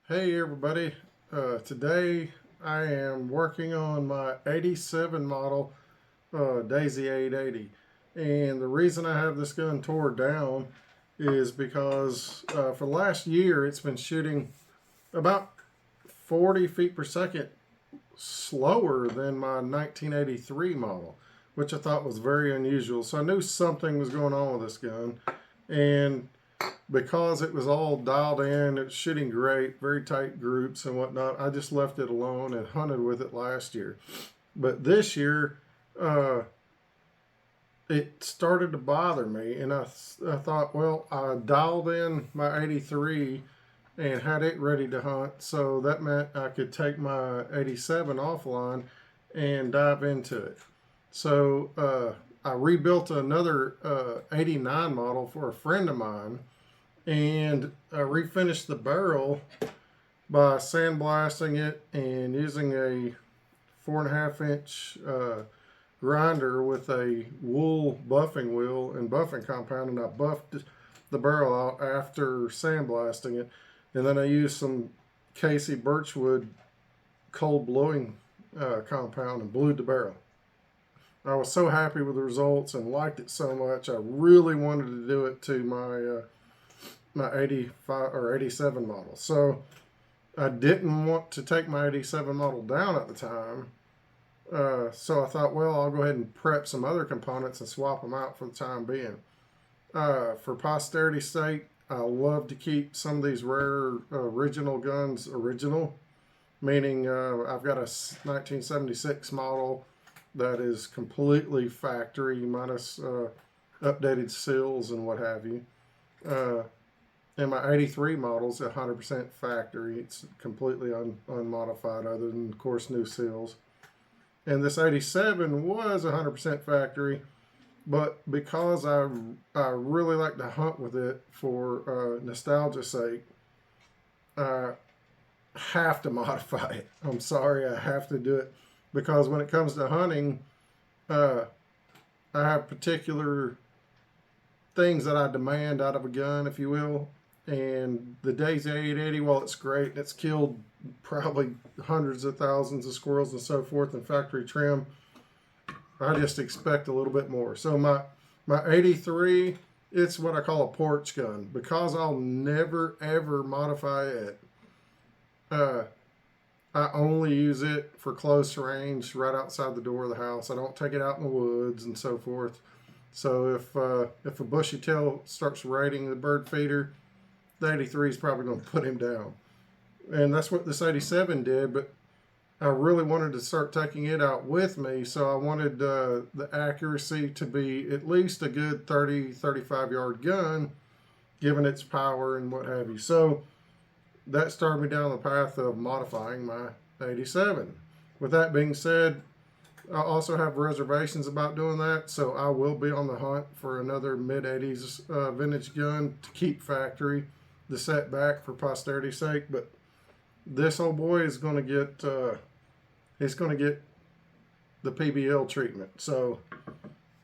Hey everybody, today I am working on my 87 model Daisy 880, and the reason I have this gun tore down is because for the last year it's been shooting about 40 feet per second slower than my 1983 model, which I thought was very unusual. So I knew something was going on with this gun, and because it was all dialed in, it's shooting great, very tight groups and whatnot, I just left it alone and hunted with it last year. But this year, uh, it started to bother me, and I thought, well, I dialed in my 83 and had it ready to hunt, so that meant I could take my 87 offline and dive into it. So I rebuilt another 89 model for a friend of mine, and I refinished the barrel by sandblasting it and using a 4.5 inch grinder with a wool buffing wheel and buffing compound, and I buffed the barrel out after sandblasting it, and then I used some Casey Birchwood cold blowing compound and blued the barrel. I was so happy with the results and liked it so much. I really wanted to do it to my 85 or 87 model. So I didn't want to take my 87 model down at the time. So I thought, well, I'll go ahead and prep some other components and swap them out for the time being. For posterity's sake, I love to keep some of these rare original guns original, meaning I've got a 1976 model that is completely factory minus updated seals and what have you. And my 83 model is 100% factory. It's completely unmodified other than, of course, new seals. And this 87 was 100% factory, but because I really like to hunt with it for nostalgia's sake, I have to modify it. I'm sorry, I have to do it because when it comes to hunting, I have particular things that I demand out of a gun, if you will. And the Daisy 880, while it's great, it's killed probably hundreds of thousands of squirrels and so forth in factory trim. I just expect a little bit more. So my 83, it's what I call a porch gun because I'll never ever modify it. I only use it for close range, right outside the door of the house. I don't take it out in the woods and so forth. So if a bushy tail starts raiding the bird feeder, the 83 is probably going to put him down. And that's what this 87 did, but I really wanted to start taking it out with me, so I wanted the accuracy to be at least a good 30, 35 yard gun, given its power and what have you. So that started me down the path of modifying my 87. With that being said, I also have reservations about doing that, so I will be on the hunt for another mid-80s vintage gun to keep factory, the setback for posterity's sake. But this old boy is going to get it's going to get the PBL treatment. So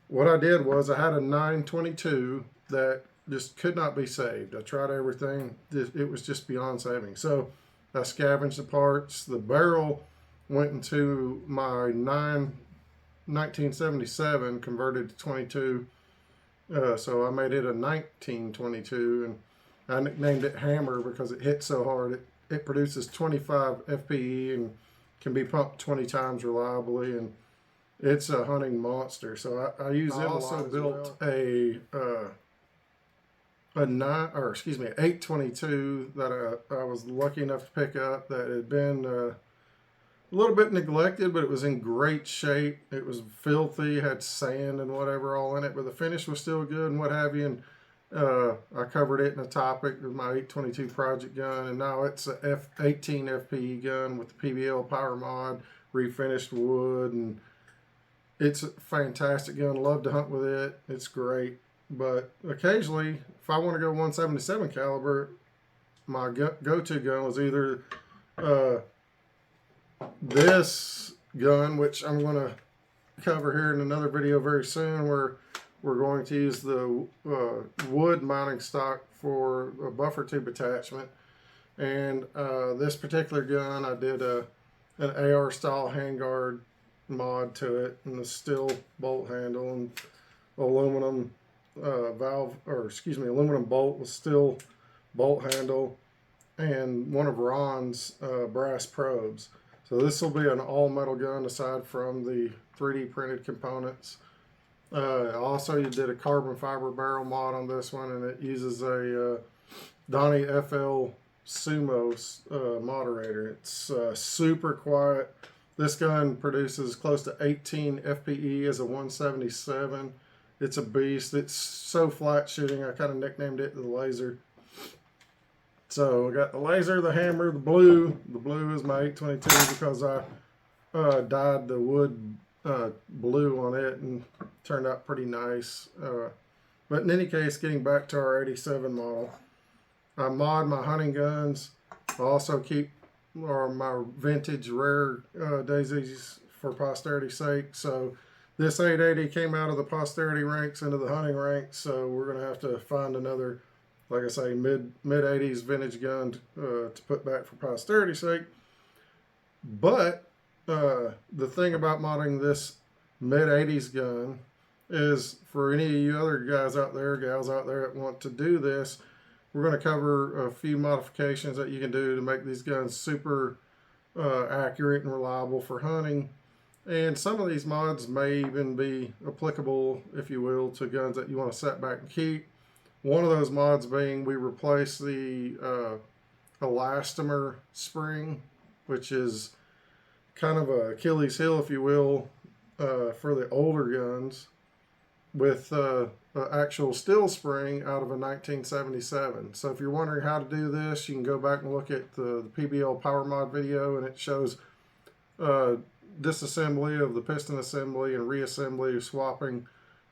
what I did was I had a 922 that just could not be saved. I tried everything. It was just beyond saving. So I scavenged the parts. The barrel went into my 1977 converted to 22. So I made it a 1922, and I nicknamed it Hammer because it hit so hard. It produces 25 FPE and can be pumped 20 times reliably, and it's a hunting monster. So I use it. I also built a 822 that I was lucky enough to pick up that had been a little bit neglected, but it was in great shape. It was filthy, had sand and whatever all in it, but the finish was still good and what have you. And I covered it in a topic with my 822 project gun, and now it's a 18 FPE gun with the PBL power mod, refinished wood, and it's a fantastic gun. Love to hunt with it. It's great. But occasionally, if I want to go 177 caliber, my go-to gun was either this gun, which I'm going to cover here in another video very soon, where we're going to use the wood mounting stock for a buffer tube attachment. And this particular gun, I did an AR style handguard mod to it, and the steel bolt handle and aluminum aluminum bolt with steel bolt handle, and one of Ron's brass probes. So this will be an all metal gun aside from the 3D printed components. Also, you did a carbon fiber barrel mod on this one, and it uses a Donnie FL Sumo moderator. It's super quiet. This gun produces close to 18 FPE as a 177. It's a beast. It's so flat shooting, I kind of nicknamed it the laser. So I got the laser, the hammer, the blue. The blue is my 822 because I dyed the wood blue on it and turned out pretty nice. But in any case, getting back to our 87 model, I mod my hunting guns. I also keep my vintage rare daisies for posterity's sake. So this 880 came out of the posterity ranks into the hunting ranks. So we're going to have to find another, like I say, mid 80s vintage gun to put back for posterity's sake. But the thing about modding this mid 80s gun is, for any of you other guys out there, gals out there that want to do this, we're going to cover a few modifications that you can do to make these guns super accurate and reliable for hunting. And some of these mods may even be applicable, if you will, to guns that you want to set back and keep. One of those mods being we replace the elastomer spring, which is kind of a Achilles heel, if you will, for the older guns, with an actual steel spring out of a 1977. So if you're wondering how to do this, you can go back and look at the PBL Power Mod video, and it shows disassembly of the piston assembly and reassembly of swapping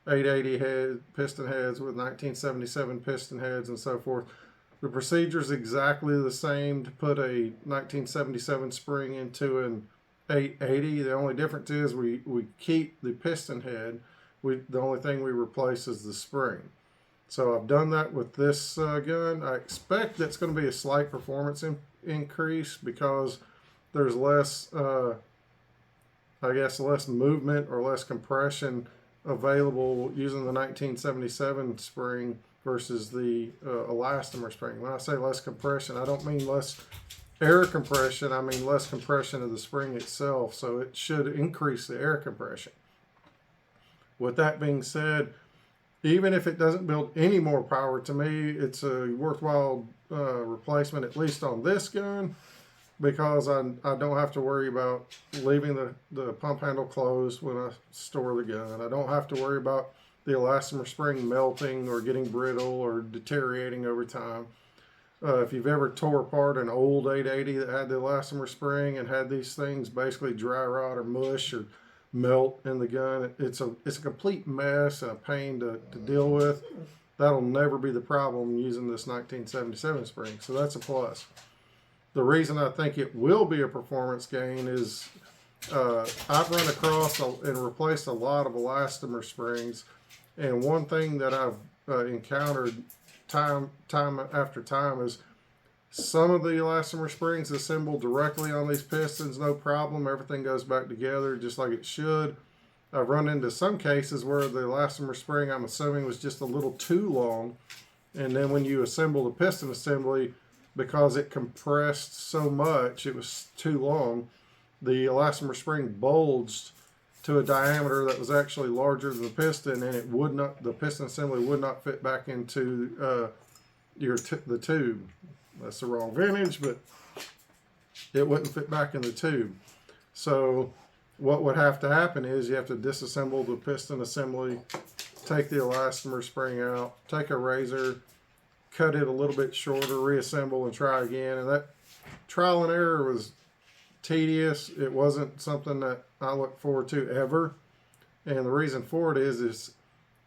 880 piston heads with 1977 piston heads and so forth. The procedure is exactly the same to put a 1977 spring into an 880. The only difference is we keep the piston head. The only thing we replace is the spring. So I've done that with this gun. I expect that's going to be a slight performance increase because there's less, less movement or less compression available using the 1977 spring versus the elastomer spring. When I say less compression, I don't mean less air compression. I mean less compression of the spring itself. So it should increase the air compression. With that being said, even if it doesn't build any more power, to me, it's a worthwhile replacement, at least on this gun, because I don't have to worry about leaving the pump handle closed when I store the gun. I don't have to worry about the elastomer spring melting or getting brittle or deteriorating over time. If you've ever tore apart an old 880 that had the elastomer spring and had these things basically dry rot or mush or melt in the gun, it's a complete mess and a pain to deal with. That'll never be the problem using this 1977 spring, so that's a plus. The reason I think it will be a performance gain is I've run across and replaced a lot of elastomer springs, and one thing that I've encountered time after time is some of the elastomer springs assemble directly on these pistons, no problem. Everything goes back together just like it should. I've run into some cases where the elastomer spring, I'm assuming, was just a little too long, and then when you assemble the piston assembly, because it compressed so much, it was too long, the elastomer spring bulged to a diameter that was actually larger than the piston, and the piston assembly would not fit back into the tube. That's the wrong vintage, but it wouldn't fit back in the tube. So what would have to happen is you have to disassemble the piston assembly, take the elastomer spring out, take a razor, cut it a little bit shorter, reassemble, and try again. And that trial and error was tedious. It wasn't something that I look forward to ever. And the reason for it is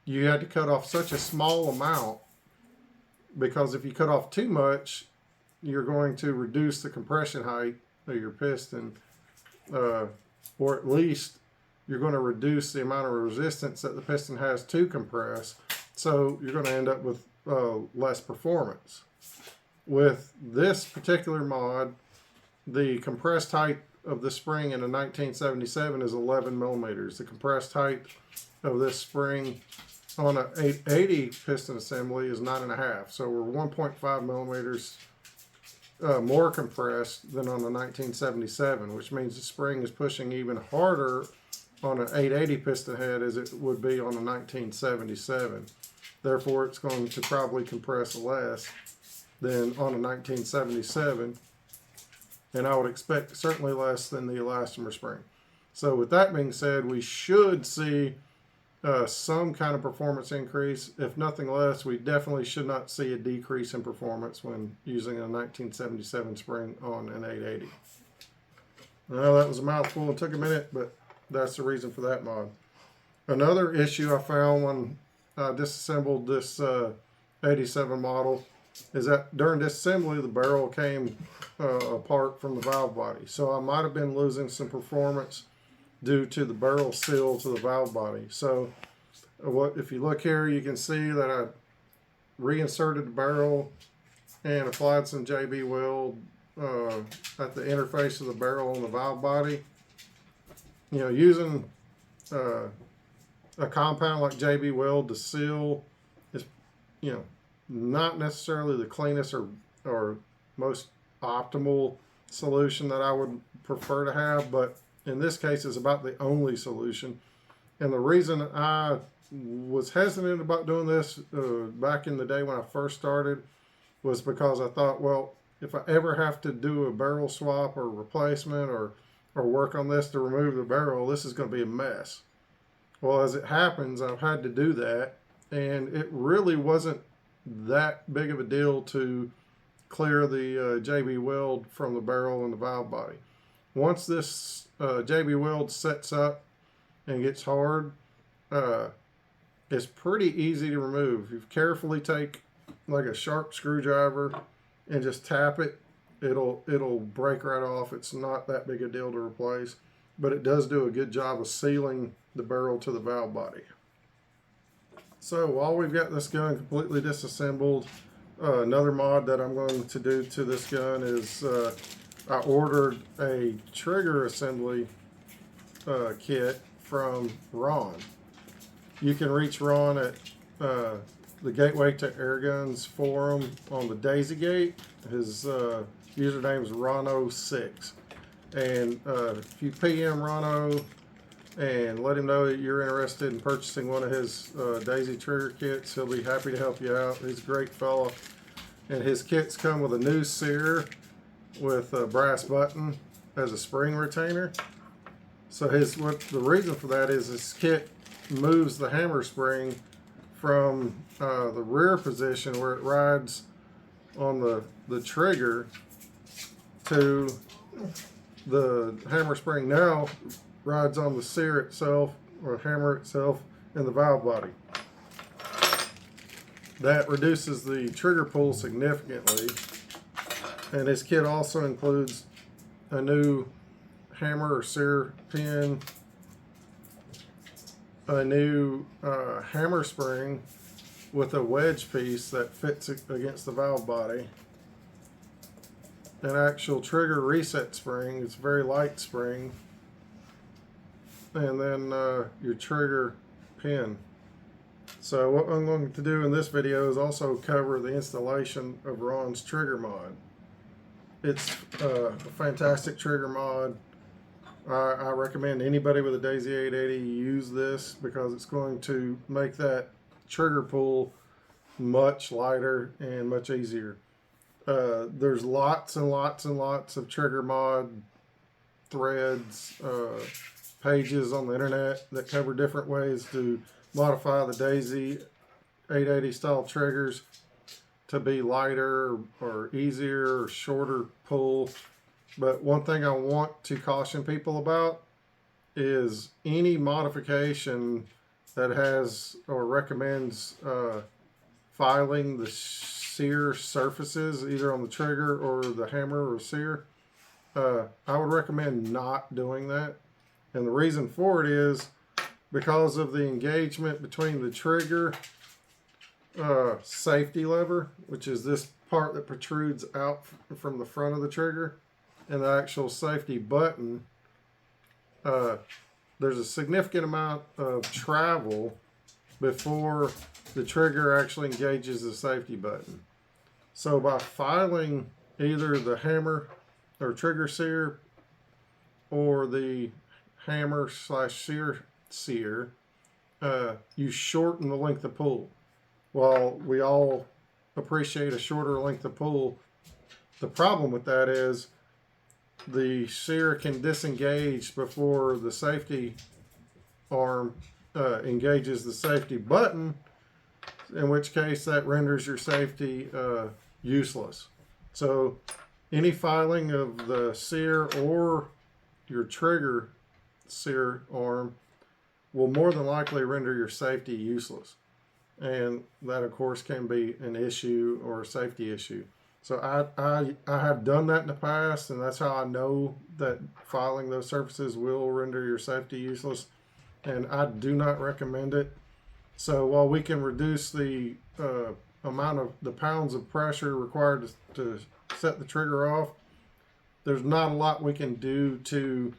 you had to cut off such a small amount, because if you cut off too much, you're going to reduce the compression height of your piston, or at least you're going to reduce the amount of resistance that the piston has to compress. So you're going to end up with less performance. With this particular mod, the compressed height of the spring in a 1977 is 11 millimeters. The compressed height of this spring on an 880 piston assembly is 9.5. So we're 1.5 millimeters more compressed than on the 1977, which means the spring is pushing even harder on an 880 piston head as it would be on a 1977. Therefore, it's going to probably compress less than on a 1977, and I would expect certainly less than the elastomer spring. So with that being said, we should see some kind of performance increase. If nothing less, we definitely should not see a decrease in performance when using a 1977 spring on an 880. Well, that was a mouthful. It took a minute, but that's the reason for that mod. Another issue I found when I disassembled this 87 model is that during disassembly, the barrel came apart from the valve body. So I might have been losing some performance due to the barrel seal to the valve body. So if you look here, you can see that I reinserted the barrel and applied some JB weld at the interface of the barrel and the valve body. You know, using a compound like JB weld to seal is, you know, not necessarily the cleanest or most optimal solution that I would prefer to have, but in this case it's about the only solution. And the reason I was hesitant about doing this back in the day when I first started was because I thought, well, if I ever have to do a barrel swap or replacement or work on this to remove the barrel, this is going to be a mess. Well, as it happens, I've had to do that, and it really wasn't that big of a deal to clear the JB weld from the barrel and the valve body. Once this JB weld sets up and gets hard, it's pretty easy to remove. You carefully take like a sharp screwdriver and just tap it, it'll break right off. It's not that big a deal to replace, but it does do a good job of sealing the barrel to the valve body. So while we've got this gun completely disassembled, another mod that I'm going to do to this gun is I ordered a trigger assembly kit from Ron. You can reach Ron at the Gateway to Airguns forum on the Daisy Gate. His username is Rono6. And if you PM Rono and let him know that you're interested in purchasing one of his Daisy trigger kits, he'll be happy to help you out. He's a great fella. And his kits come with a new sear with a brass button as a spring retainer. So the reason for that is his kit moves the hammer spring from the rear position where it rides on the trigger to the hammer spring now rides on the sear itself or hammer itself in the valve body. That reduces the trigger pull significantly, and this kit also includes a new hammer or sear pin, a new hammer spring with a wedge piece that fits against the valve body, an actual trigger reset spring. It's a very light spring, and then your trigger pin. So what I'm going to do in this video is also cover the installation of Ron's trigger mod. It's a fantastic trigger mod. I recommend anybody with a Daisy 880 use this because it's going to make that trigger pull much lighter and much easier. There's lots and lots and lots of trigger mod threads, pages on the internet that cover different ways to modify the Daisy 880 style triggers to be lighter or easier or shorter pull. But one thing I want to caution people about is any modification that has or recommends filing the sear surfaces either on the trigger or the hammer or sear, I would recommend not doing that. And the reason for it is because of the engagement between the trigger safety lever, which is this part that protrudes out from the front of the trigger and the actual safety button, there's a significant amount of travel before the trigger actually engages the safety button. So by filing either the hammer or trigger sear or the hammer / sear, you shorten the length of pull. While we all appreciate a shorter length of pull, the problem with that is the sear can disengage before the safety arm engages the safety button, in which case that renders your safety useless. So any filing of the sear or your trigger sear arm will more than likely render your safety useless. And that, of course, can be an issue or a safety issue. So I have done that in the past, and that's how I know that filing those surfaces will render your safety useless. And I do not recommend it. So while we can reduce the amount of the pounds of pressure required to set the trigger off, there's not a lot we can do to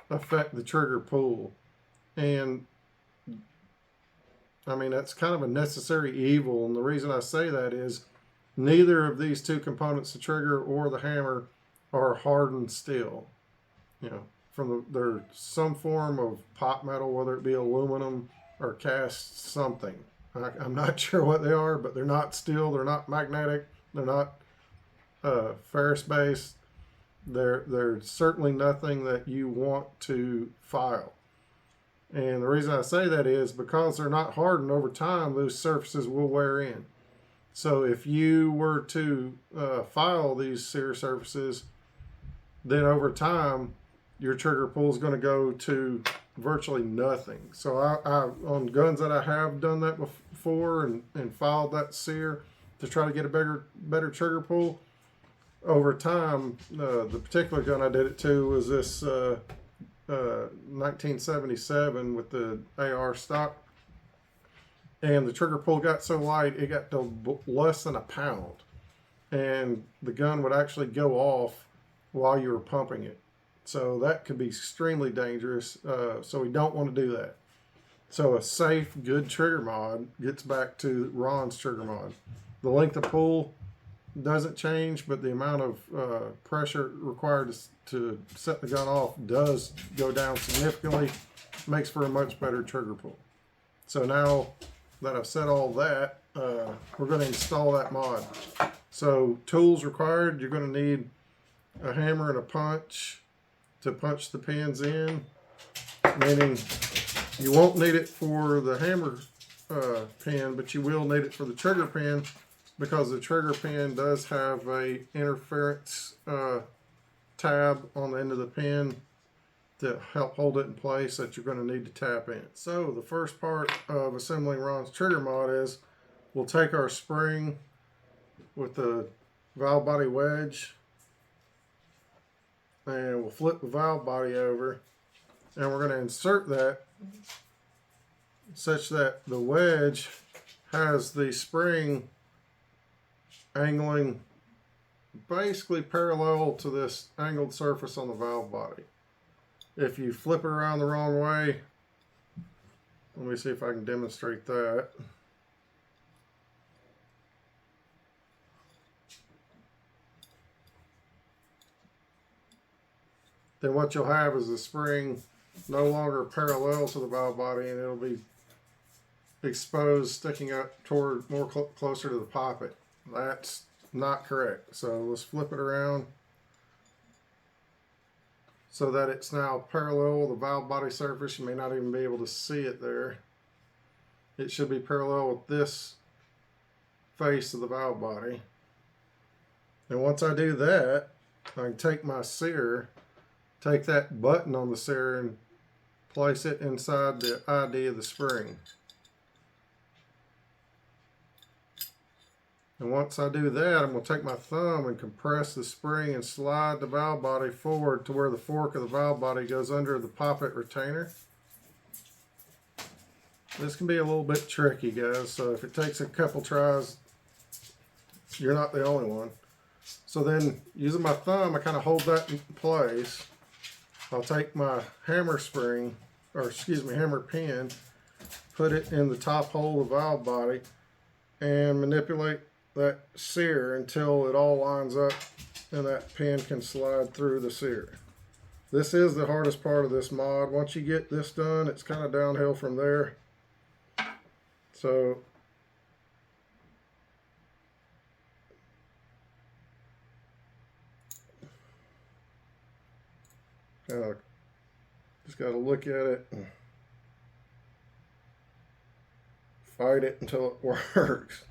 affect the trigger pull. And I mean, that's kind of a necessary evil. And the reason I say that is neither of these two components, the trigger or the hammer, are hardened steel. You know, they're some form of pot metal, whether it be aluminum or cast something. I'm not sure what they are, but they're not steel, they're not magnetic, they're not ferrous based. They're certainly nothing that you want to file. And the reason I say that is because they're not hardened over time, those surfaces will wear in. So if you were to file these sear surfaces, then over time, your trigger pull is going to go to virtually nothing. So I on guns that I have done that before and filed that sear to try to get a better trigger pull, over time, the particular gun I did it to was this 1977 with the AR stock, and the trigger pull got so light it got to less than a pound, and the gun would actually go off while you were pumping it. So that could be extremely dangerous. So we don't want to do that. So a safe, good trigger mod gets back to Ron's trigger mod. The length of pull doesn't change, but the amount of pressure required to set the gun off does go down significantly. Makes for a much better trigger pull. So now that I've said all that, we're going to install that mod. So tools required, you're going to need a hammer and a punch to punch the pins in, meaning you won't need it for the hammer pin, but you will need it for the trigger pin, because the trigger pin does have a interference tab on the end of the pin to help hold it in place that you're going to need to tap in. So the first part of assembling Ron's trigger mod is we'll take our spring with the valve body wedge, and we'll flip the valve body over, and we're going to insert that such that the wedge has the spring angling basically parallel to this angled surface on the valve body. If you flip it around the wrong way, let me see if I can demonstrate that. Then what you'll have is the spring no longer parallel to the valve body, and it'll be exposed, sticking up toward more closer to the poppet. That's not correct. So let's flip it around so that it's now parallel with the valve body surface. You may not even be able to see it there. It should be parallel with this face of the valve body. And once I do that, I can take my sear, take that button on the sear, and place it inside the ID of the spring. And once I do that, I'm going to take my thumb and compress the spring and slide the valve body forward to where the fork of the valve body goes under the poppet retainer. This can be a little bit tricky, guys, so if it takes a couple tries, you're not the only one. So then, using my thumb, I kind of hold that in place. I'll take my hammer spring, or excuse me, hammer pin, put it in the top hole of the valve body, and manipulate that sear until it all lines up and that pin can slide through the sear. This is the hardest part of this mod. Once you get this done, it's kind of downhill from there. So just got to look at it and fight it until it works.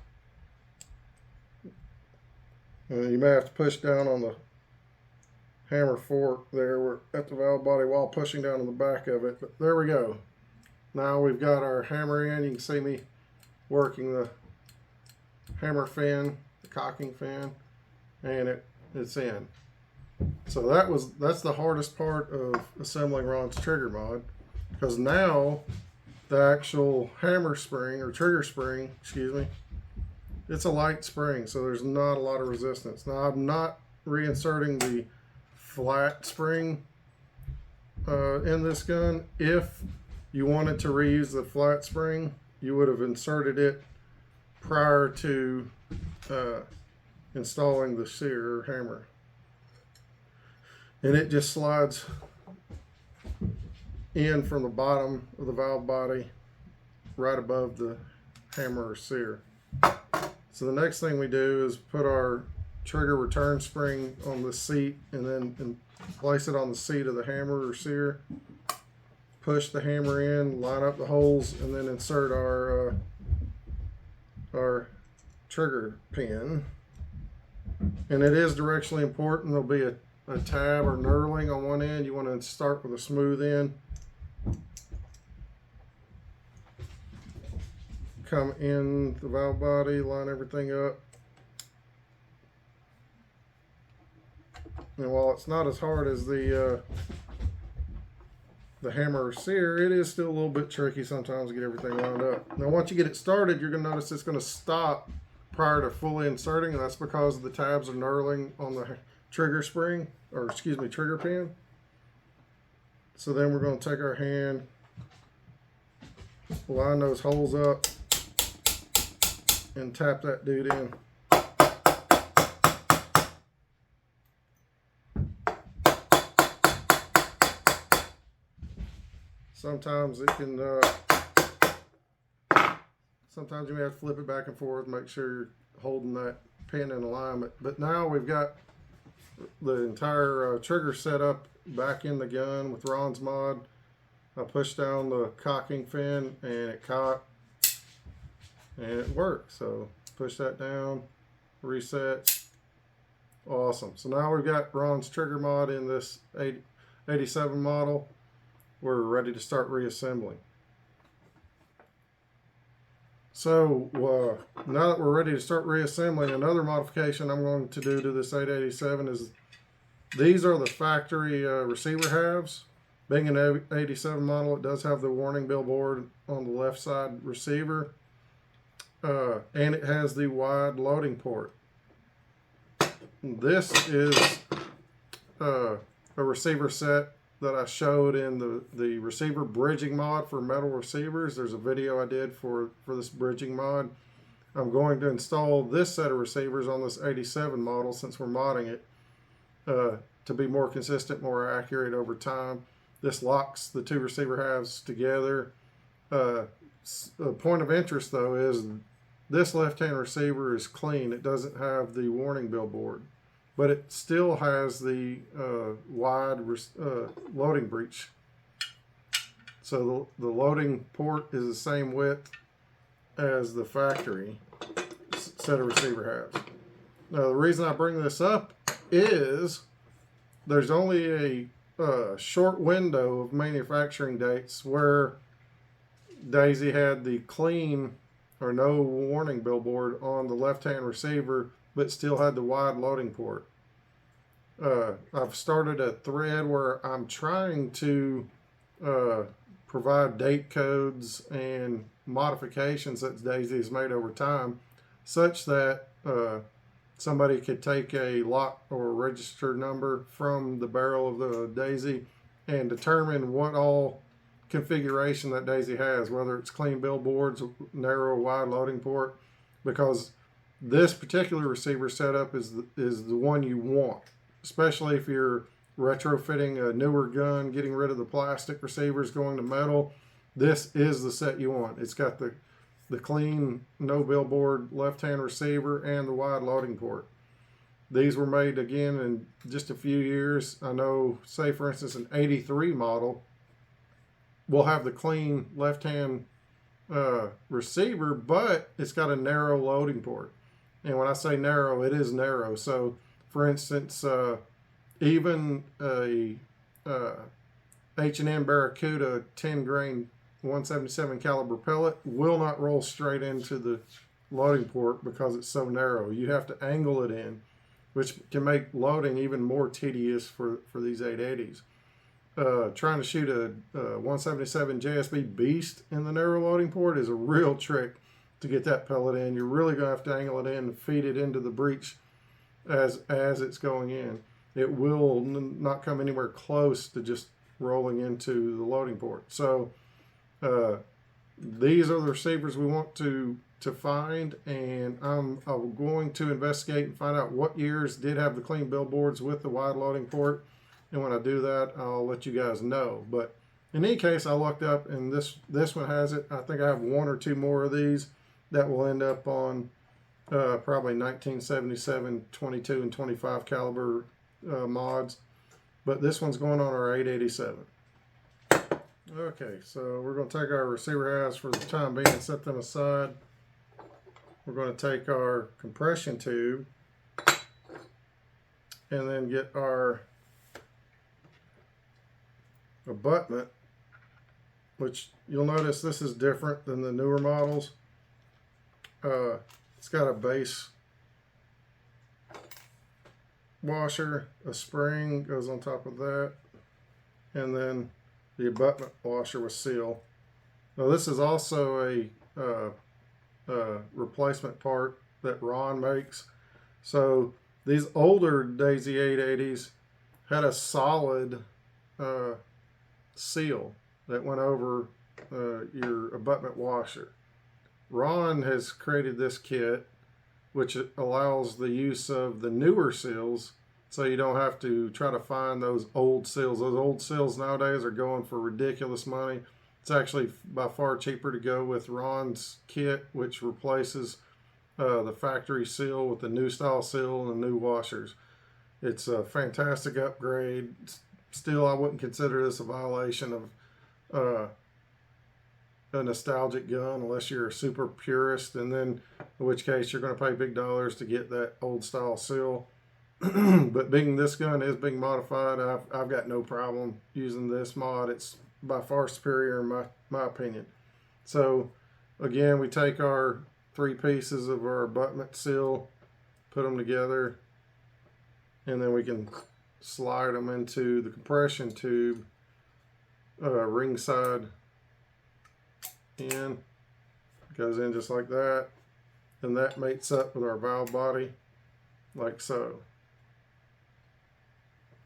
And you may have to push down on the hammer fork there at the valve body while pushing down on the back of it. But there we go. Now we've got our hammer in. You can see me working the hammer fin, the cocking fin, and it's in. So that's the hardest part of assembling Ron's trigger mod, because now the actual hammer spring, or trigger spring, excuse me, it's a light spring, so there's not a lot of resistance. Now I'm not reinserting the flat spring in this gun. If you wanted to reuse the flat spring, you would have inserted it prior to installing the sear or hammer. And it just slides in from the bottom of the valve body right above the hammer or sear. So the next thing we do is put our trigger return spring on the seat and then place it on the seat of the hammer or sear. Push the hammer in, line up the holes, and then insert our trigger pin. And it is directionally important. There'll be a tab or knurling on one end. You want to start with a smooth end. Come in the valve body, line everything up. And while it's not as hard as the hammer or sear, it is still a little bit tricky sometimes to get everything lined up. Now once you get it started, you're going to notice it's going to stop prior to fully inserting, and that's because the tabs are knurling on the trigger spring, or excuse me, trigger pin. So then we're going to take our hand, line those holes up, and tap that dude in. Sometimes it can, sometimes you may have to flip it back and forth, make sure you're holding that pin in alignment. But now we've got the entire trigger set up back in the gun with Ron's mod. I pushed down the cocking fin and it cocked and it worked. So push that down, reset. Awesome. So now we've got Ron's trigger mod in this 87 model. We're ready to start reassembling. So now that we're ready to start reassembling, another modification I'm going to do to this 887 is these are the factory receiver halves. Being an 87 model, it does have the warning billboard on the left side receiver, and it has the wide loading port. This is a receiver set that I showed in the receiver bridging mod for metal receivers. There's a video I did for this bridging mod. I'm going to install this set of receivers on this 87 model since we're modding it to be more consistent, more accurate over time. This locks the two receiver halves together. The point of interest though is this left-hand receiver is clean. It doesn't have the warning billboard, but it still has the wide loading breech. So the loading port is the same width as the factory set of receiver halves. Now the reason I bring this up is there's only a short window of manufacturing dates where Daisy had the clean or no warning billboard on the left-hand receiver, but still had the wide loading port. I've started a thread where I'm trying to provide date codes and modifications that Daisy has made over time, such that somebody could take a lock or register number from the barrel of the Daisy and determine what all configuration that Daisy has, whether it's clean billboards, narrow, wide loading port, because this particular receiver setup is the one you want, especially if you're retrofitting a newer gun, getting rid of the plastic receivers, going to metal. This is the set you want. It's got the clean, no billboard left-hand receiver and the wide loading port. These were made again in just a few years. I know, say for instance, an 83 model will have the clean left-hand receiver, but it's got a narrow loading port. And when I say narrow, it is narrow. So, for instance, even a H&M Barracuda 10 grain 177 caliber pellet will not roll straight into the loading port because it's so narrow. You have to angle it in, which can make loading even more tedious for these 880s. Trying to shoot a 177 JSB Beast in the narrow loading port is a real trick to get that pellet in. You're really going to have to angle it in and feed it into the breech as it's going in. It will not come anywhere close to just rolling into the loading port. So these are the receivers we want to find, and I'm going to investigate and find out what years did have the clean billboards with the wide loading port. And when I do that, I'll let you guys know. But in any case, I looked up, and this one has it. I think I have one or two more of these that will end up on probably 1977 22 and 25 caliber mods. But this one's going on our 887. Okay, so we're going to take our receiver halves for the time being and set them aside. We're going to take our compression tube and then get our abutment, which you'll notice this is different than the newer models. It's got a base washer, a spring goes on top of that, and then the abutment washer with seal. Now this is also a replacement part that Ron makes. So these older Daisy 880s had a solid seal that went over your abutment washer. Ron has created this kit which allows the use of the newer seals, so you don't have to try to find those old seals. Those old seals nowadays are going for ridiculous money. It's actually by far cheaper to go with Ron's kit, which replaces the factory seal with the new style seal and the new washers. It's a fantastic upgrade. Still, I wouldn't consider this a violation of a nostalgic gun unless you're a super purist, and then in which case you're going to pay big dollars to get that old style seal. But being this gun is being modified, I've got no problem using this mod. It's by far superior in my opinion. So again, we take our three pieces of our abutment seal, put them together, and then we can slide them into the compression tube ringside in. Goes in just like that, and that mates up with our valve body like so.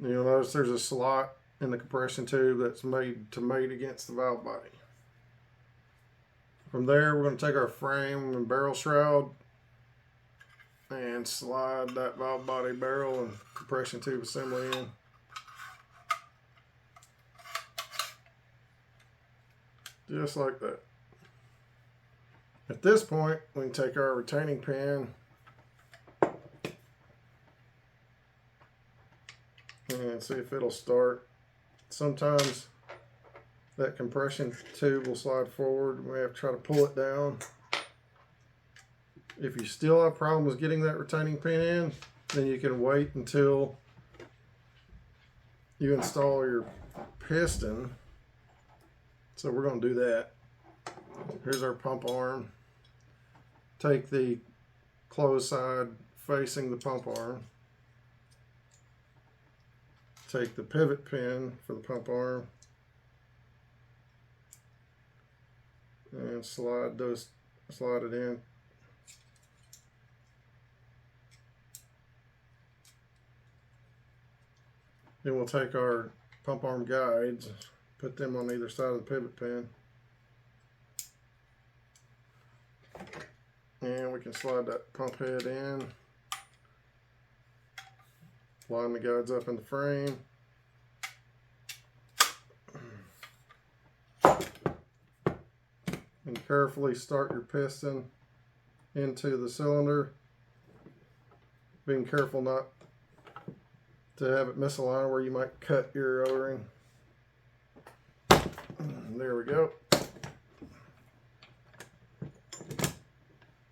You'll notice there's a slot in the compression tube that's made to mate against the valve body. From there, we're going to take our frame and barrel shroud and slide that valve body, barrel, and compression tube assembly in. Just like that. At this point, we can take our retaining pin and see if it'll start. Sometimes that compression tube will slide forward. We have to try to pull it down. If you still have problems getting that retaining pin in, then you can wait until you install your piston. So we're going to do that. Here's our pump arm. Take the closed side facing the pump arm. Take the pivot pin for the pump arm and slide it in. Then we'll take our pump arm guides, put them on either side of the pivot pin. And we can slide that pump head in, line the guides up in the frame. And carefully start your piston into the cylinder, being careful not to have it misalign where you might cut your O-ring. There we go.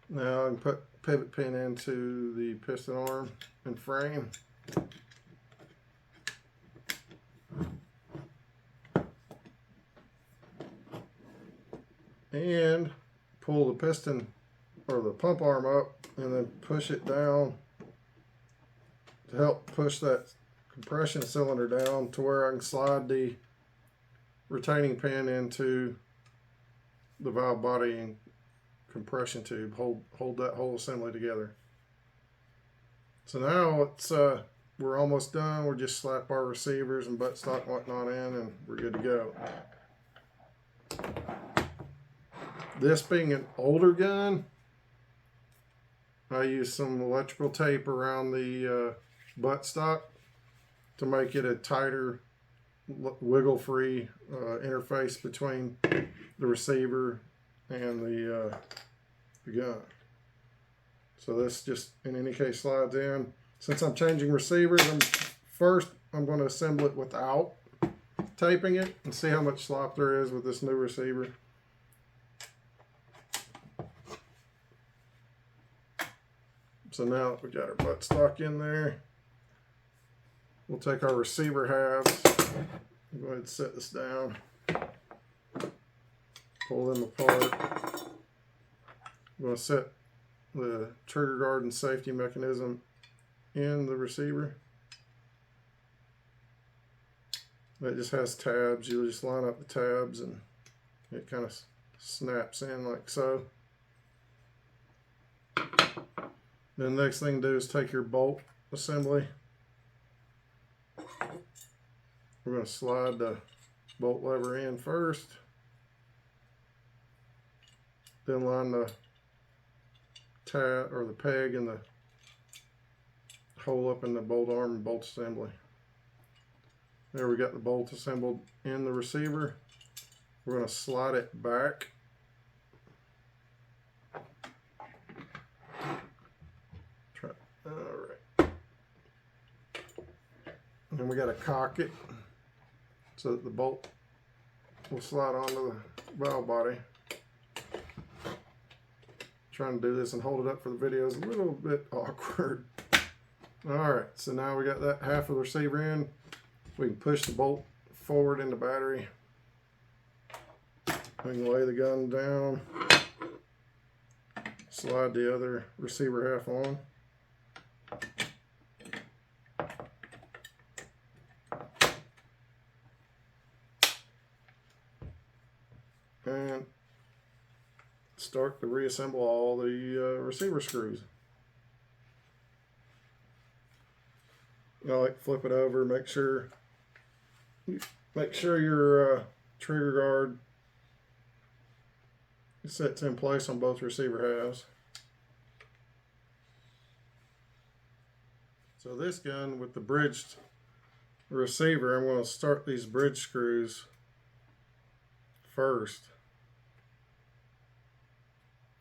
Now I can put pivot pin into the piston arm and frame. And pull the piston or the pump arm up and then push it down to help push that compression cylinder down to where I can slide the retaining pin into the valve body and compression tube, hold that whole assembly together. So now it's we're almost done. We'll just slap our receivers and buttstock and whatnot in and we're good to go. This being an older gun, I use some electrical tape around the buttstock to make it a tighter, wiggle-free interface between the receiver and the gun. So this just, in any case, slides in. Since I'm changing receivers, I'm going to assemble it without taping it and see how much slop there is with this new receiver. So now we got our buttstock in there. We'll take our receiver halves. Go ahead and set this down. Pull them apart. I'm going to set the trigger guard and safety mechanism in the receiver. That just has tabs. You'll just line up the tabs and it kind of snaps in like so. Then the next thing to do is take your bolt assembly. We're going to slide the bolt lever in first. Then line the tab or the peg and the hole up in the bolt arm and bolt assembly. There we got the bolt assembled in the receiver. We're going to slide it back. Alright. And then we got to cock it so that the bolt will slide onto the valve body. Trying to do this and hold it up for the video is a little bit awkward. Alright, so now we got that half of the receiver in. We can push the bolt forward in the battery. We can lay the gun down. Slide the other receiver half on. And start to reassemble all the receiver screws. I like to flip it over, make sure your trigger guard sets in place on both receiver halves. So this gun with the bridged receiver, I'm going to start these bridge screws first.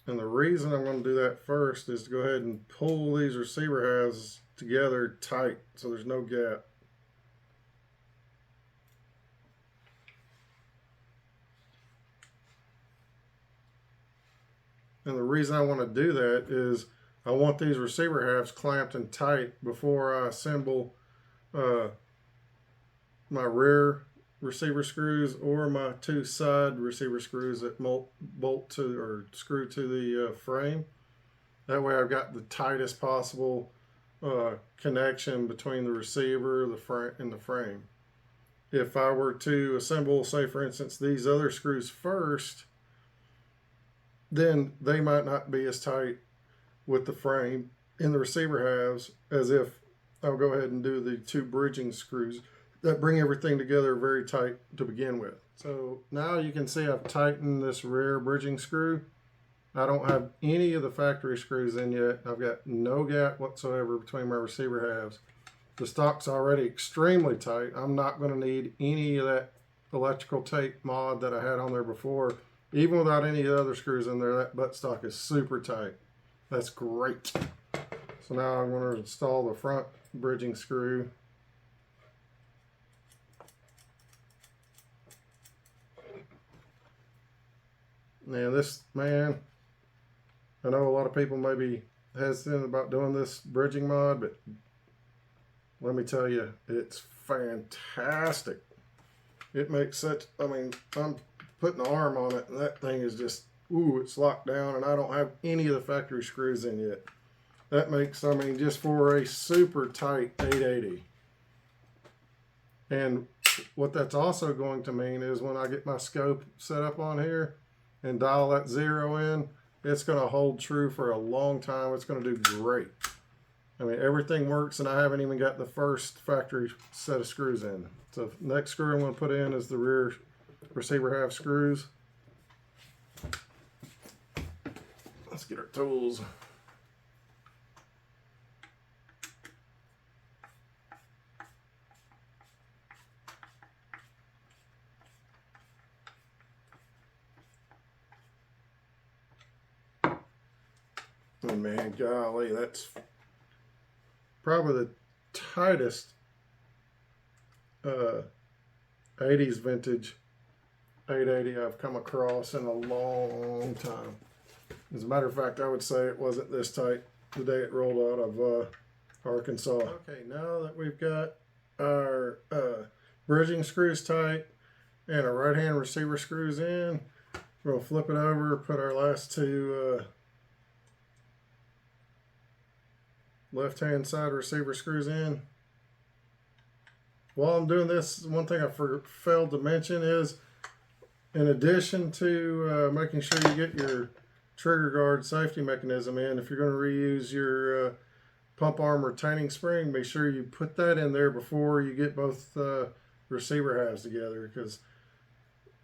And the reason I'm going to do that first is to go ahead and pull these receiver halves together tight so there's no gap. And the reason I want to do that is I want these receiver halves clamped and tight before I assemble my rear receiver screws or my two side receiver screws that bolt to or screw to the frame. That way I've got the tightest possible connection between the receiver, the frame, and the frame. If I were to assemble, say for instance, these other screws first, then they might not be as tight with the frame in the receiver halves as if I'll go ahead and do the two bridging screws that bring everything together very tight to begin with. So now you can see I've tightened this rear bridging screw. I don't have any of the factory screws in yet. I've got no gap whatsoever between my receiver halves. The stock's already extremely tight. I'm not going to need any of that electrical tape mod that I had on there before. Even without any of the other screws in there, that buttstock is super tight. That's great. So now I'm going to install the front bridging screw. Now this, man, I know a lot of people may be hesitant about doing this bridging mod, but let me tell you, it's fantastic. It makes such, I mean, I'm putting the arm on it and that thing is just, ooh, it's locked down, and I don't have any of the factory screws in yet. That makes, I mean, just for a super tight 880. And what that's also going to mean is when I get my scope set up on here and dial that 0 in, it's going to hold true for a long time. It's going to do great. I mean, everything works, and I haven't even got the first factory set of screws in. So next screw I'm going to put in is the rear receiver half screws. Let's get our tools. Oh man, golly, that's probably the tightest 80s vintage 880 I've come across in a long time. As a matter of fact, I would say it wasn't this tight the day it rolled out of Arkansas. Okay, now that we've got our bridging screws tight and our right hand receiver screws in, we'll flip it over, put our last two left hand side receiver screws in. While I'm doing this, one thing I failed to mention is, in addition to making sure you get your trigger guard safety mechanism in, if you're going to reuse your pump arm retaining spring, make sure you put that in there before you get both receiver halves together, because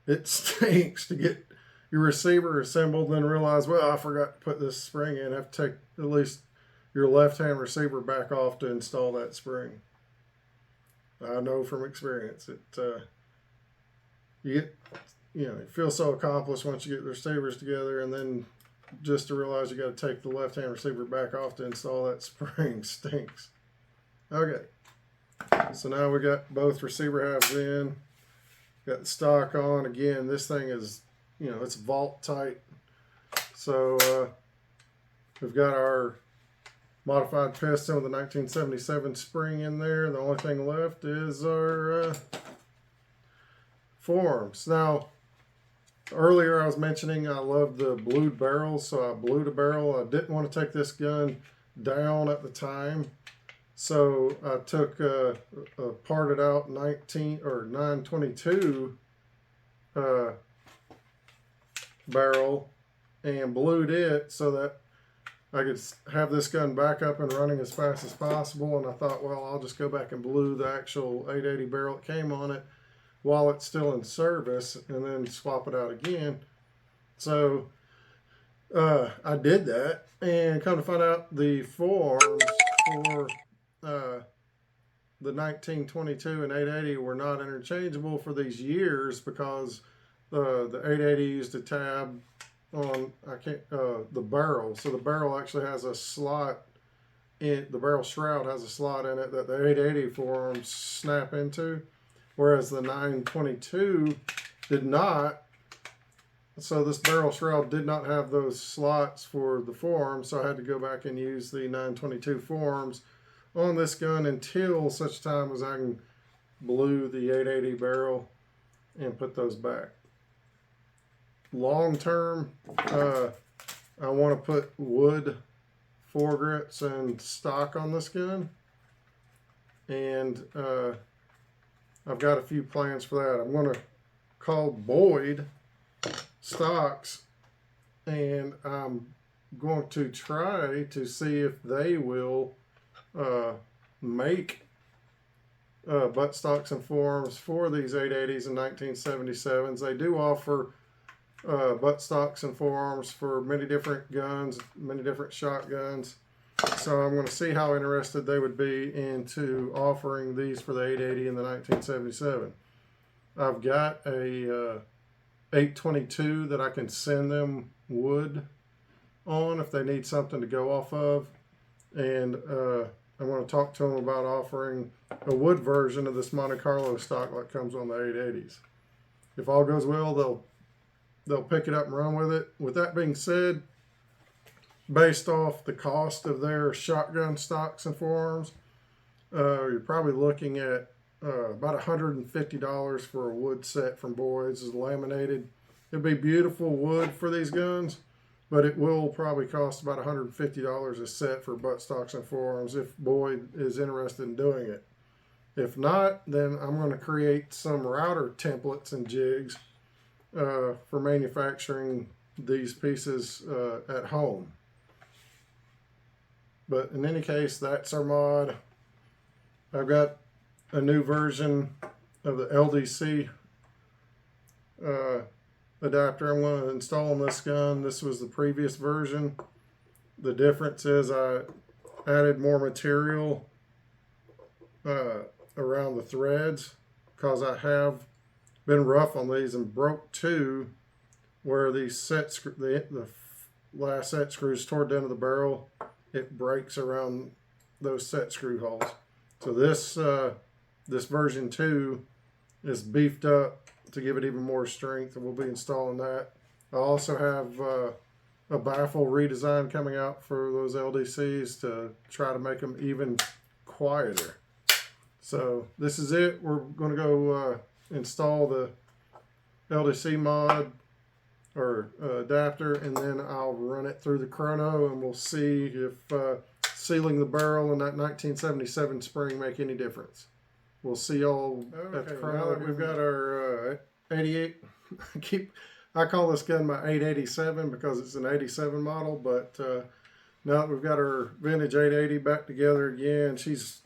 it stinks to get your receiver assembled and then realize, well, I forgot to put this spring in. I have to take at least your left-hand receiver back off to install that spring. I know from experience. You feel so accomplished once you get the receivers together, and then just to realize you got to take the left-hand receiver back off to install that spring stinks. Okay, so now we got both receiver halves in. Got the stock on. Again, this thing is, it's vault tight. So we've got our modified piston with a 1977 spring in there. The only thing left is our forearms. Now, earlier I was mentioning I love the blued barrels, so I blued a barrel. I didn't want to take this gun down at the time, so I took a parted out 922 barrel and blued it so that I could have this gun back up and running as fast as possible. And I thought, well, I'll just go back and blue the actual 880 barrel that came on it while it's still in service, and then swap it out again. So I did that, and come to find out the forearms for the 1922 and 880 were not interchangeable for these years, because the 880 used a tab on the barrel. So the barrel actually has a slot in the barrel shroud, has a slot in it that the 880 forearms snap into, whereas the 922 did not. So this barrel shroud did not have those slots for the forearms, so I had to go back and use the 922 forearms on this gun until such time as I can blue the 880 barrel and put those back. Long term, I want to put wood foregripes and stock on this gun, and I've got a few plans for that. I'm going to call Boyd Stocks, and I'm going to try to see if they will make buttstocks and forearms for these 880s and 1977s. They do offer buttstocks and forearms for many different guns, many different shotguns. So I'm going to see how interested they would be into offering these for the 880 and the 1977. I've got a 822 that I can send them wood on if they need something to go off of, and I want to talk to them about offering a wood version of this Monte Carlo stock like comes on the 880s. If all goes well, they'll pick it up and run with it. With that being said, based off the cost of their shotgun stocks and forearms, you're probably looking at about $150 for a wood set from Boyd's. It's laminated. It'd be beautiful wood for these guns, but it will probably cost about $150 a set for buttstocks and forearms if Boyd is interested in doing it. If not, then I'm going to create some router templates and jigs for manufacturing these pieces at home. But in any case, that's our mod. I've got a new version of the LDC adapter I'm going to install on this gun. This was the previous version. The difference is I added more material around the threads because I have been rough on these and broke two where these the last set screws toward the end of the barrel. It breaks around those set screw holes. So this version 2 is beefed up to give it even more strength, and we'll be installing that. I also have a baffle redesign coming out for those LDCs to try to make them even quieter. So this is it. We're going to go install the LDC mod or adapter, and then I'll run it through the chrono, and we'll see if sealing the barrel and that 1977 spring make any difference. We'll see y'all at the chrono. Now that we've got our 88, I call this gun my 887 because it's an 87 model, but now that we've got our vintage 880 back together again, she is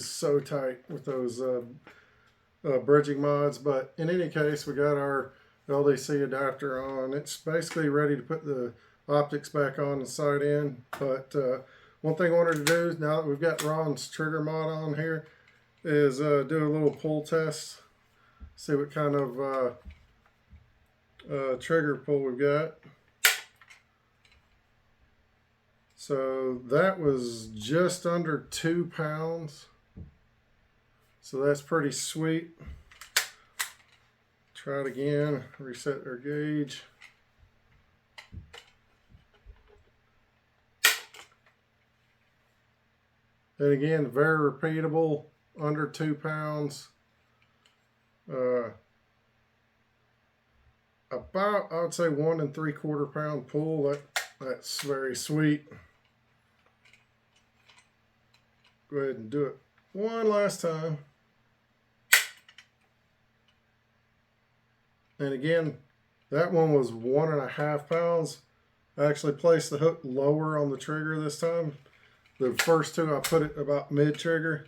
so tight with those bridging mods. But in any case, we got our LDC adapter on. It's basically ready to put the optics back on and sight in. But one thing I wanted to do now that we've got Ron's trigger mod on here is do a little pull test, see what kind of trigger pull we've got. So that was just under 2 pounds. So that's pretty sweet. Try it again, reset our gauge. And again, very repeatable, under 2 pounds. About, I would say 1 3/4 pound pull. That's very sweet. Go ahead and do it one last time. And again, that one was 1.5 pounds. I actually placed the hook lower on the trigger this time. The first two I put it about mid trigger.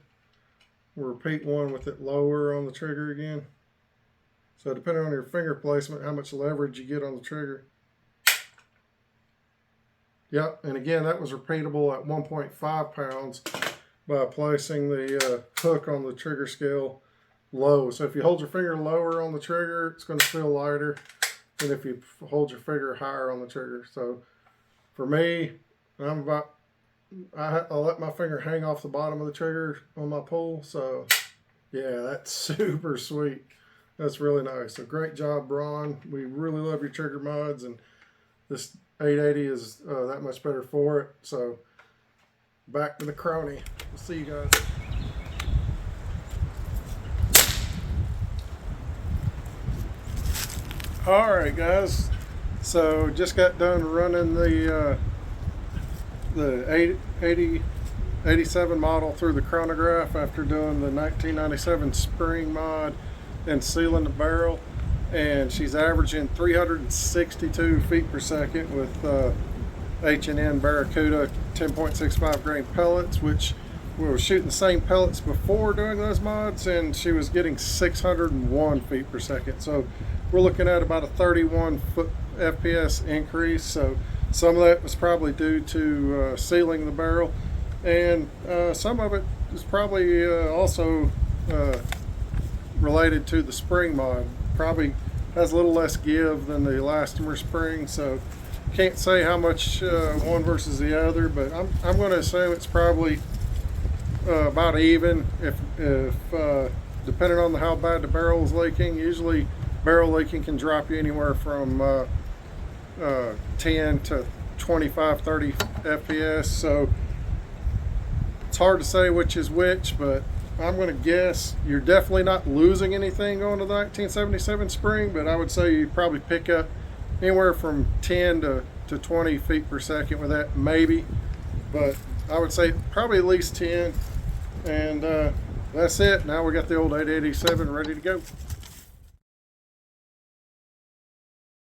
We'll repeat one with it lower on the trigger again. So depending on your finger placement, how much leverage you get on the trigger. Yep, and again, that was repeatable at 1.5 pounds by placing the hook on the trigger scale low. So if you hold your finger lower on the trigger, it's going to feel lighter than if you hold your finger higher on the trigger. So for me, I'll let my finger hang off the bottom of the trigger on my pull. So yeah, that's super sweet. That's really nice. So great job, Ron. We really love your trigger mods, and this 880 is that much better for it. So back to the crony. We'll see you guys. All right, guys. So just got done running the 87 model through the chronograph after doing the 1997 spring mod and sealing the barrel, and she's averaging 362 feet per second with H&N Barracuda 10.65 grain pellets, which we were shooting the same pellets before doing those mods, and she was getting 601 feet per second. So we're looking at about a 31 FPS increase. So some of that was probably due to sealing the barrel, and some of it is probably also related to the spring mod. Probably has a little less give than the elastomer spring, so can't say how much one versus the other, but I'm going to assume it's probably about even. If depending on how bad the barrel is leaking, usually barrel leaking can drop you anywhere from 10 to 25, 30 FPS. So it's hard to say which is which, but I'm going to guess you're definitely not losing anything going to the 1977 spring, but I would say you probably pick up anywhere from 10 to 20 feet per second with that, maybe. But I would say probably at least 10. And that's it. Now we got the old 887 ready to go.